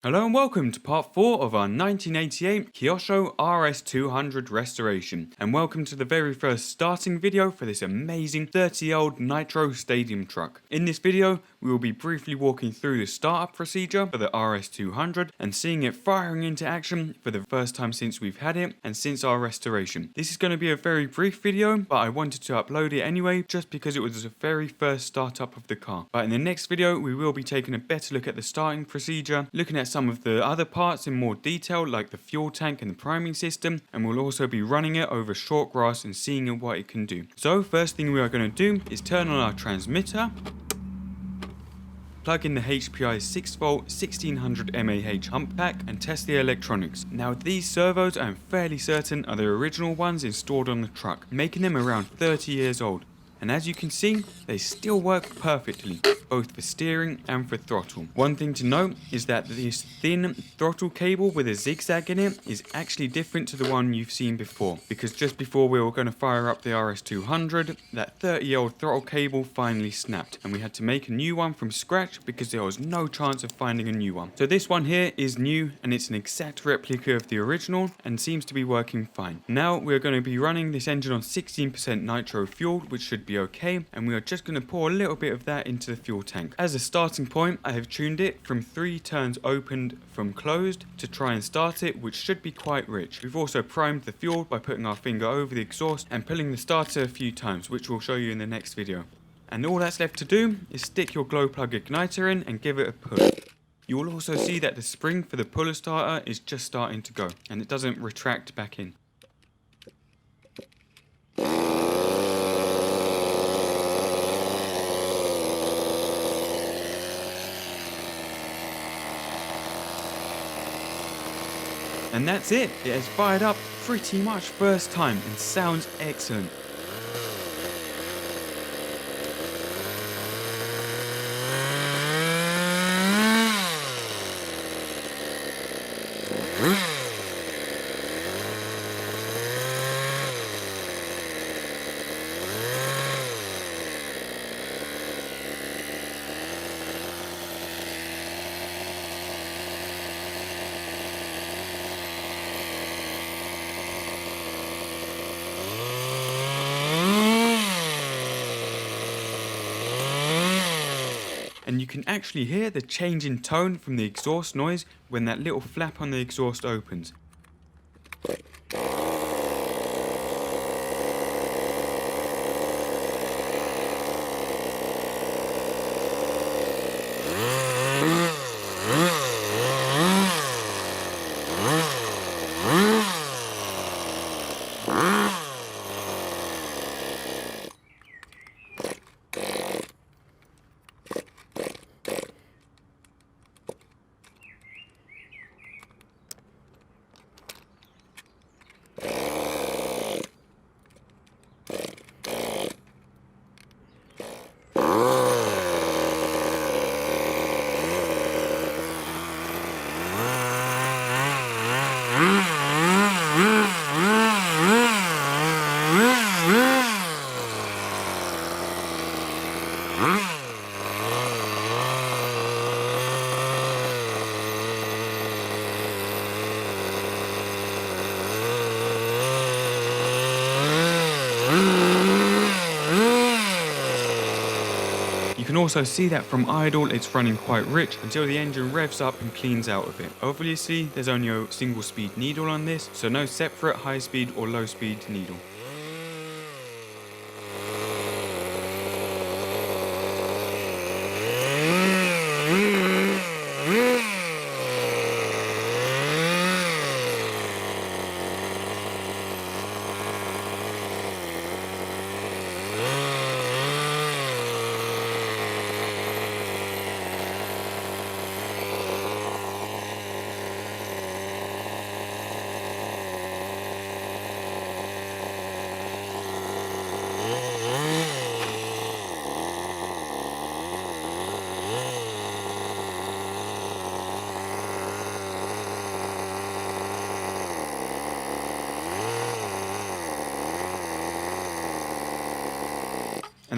Hello and welcome to part 4 of our 1988 Kyosho RS-200 restoration, and welcome to the very first starting video for this amazing 30-year-old Nitro Stadium truck. In this video, we will be briefly walking through the startup procedure for the RS-200 and seeing it firing into action for the first time since we've had it and since our restoration. This is going to be a very brief video, but I wanted to upload it anyway just because it was the very first startup of the car. But in the next video, we will be taking a better look at the starting procedure, looking at some of the other parts in more detail like the fuel tank and the priming system, and we'll also be running it over short grass and seeing what it can do. So first thing we are going to do is turn on our transmitter, plug in the HPI 6V 1600 mAh hump pack and test the electronics. Now these servos I am fairly certain are the original ones installed on the truck, making them around 30 years old. And as you can see, they still work perfectly, both for steering and for throttle. One thing to note is that this thin throttle cable with a zigzag in it is actually different to the one you've seen before, because just before we were going to fire up the RS-200, that 30-year-old throttle cable finally snapped, and we had to make a new one from scratch because there was no chance of finding a new one. So this one here is new, and it's an exact replica of the original and seems to be working fine. Now we're going to be running this engine on 16% nitro fuel, which should be okay, and we are just going to pour a little bit of that into the fuel tank. As a starting point, I have tuned it from 3 turns opened from closed to try and start it, which should be quite rich. We've also primed the fuel by putting our finger over the exhaust and pulling the starter a few times, which we'll show you in the next video. And all that's left to do is stick your glow plug igniter in and give it a push. You will also see that the spring for the puller starter is just starting to go, and it doesn't retract back in. And that's it, it has fired up pretty much first time and sounds excellent. And you can actually hear the change in tone from the exhaust noise when that little flap on the exhaust opens. You can also see that from idle it's running quite rich until the engine revs up and cleans out of it. Obviously there's only a single speed needle on this, so no separate high speed or low speed needle.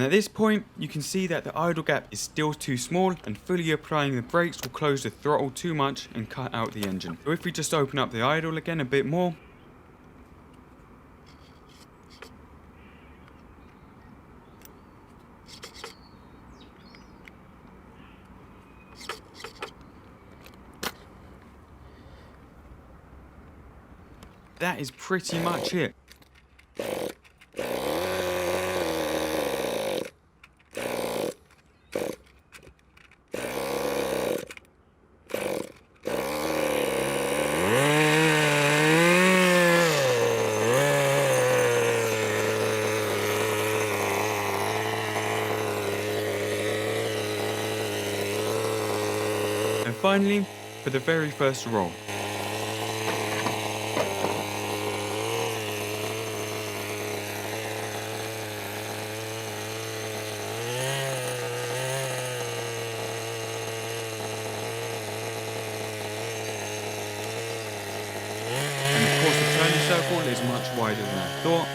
And at this point, you can see that the idle gap is still too small, and fully applying the brakes will close the throttle too much and cut out the engine. So if we just open up the idle again a bit more, that is pretty much it. And finally, for the very first roll. And of course the turning circle is much wider than I thought,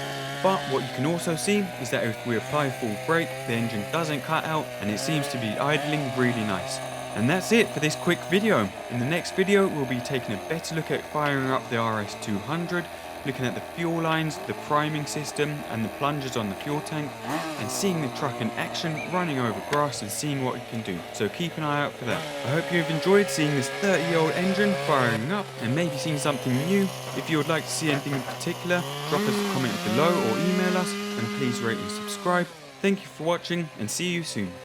but what you can also see is that if we apply full brake, the engine doesn't cut out and it seems to be idling really nice. And that's it for this quick video. In the next video we'll be taking a better look at firing up the RS-200, looking at the fuel lines, the priming system and the plungers on the fuel tank, and seeing the truck in action running over grass and seeing what it can do. So keep an eye out for that. I hope you've enjoyed seeing this 30-year-old engine firing up and maybe seeing something new. If you would like to see anything in particular, drop us a comment below or email us, and please rate and subscribe. Thank you for watching and see you soon.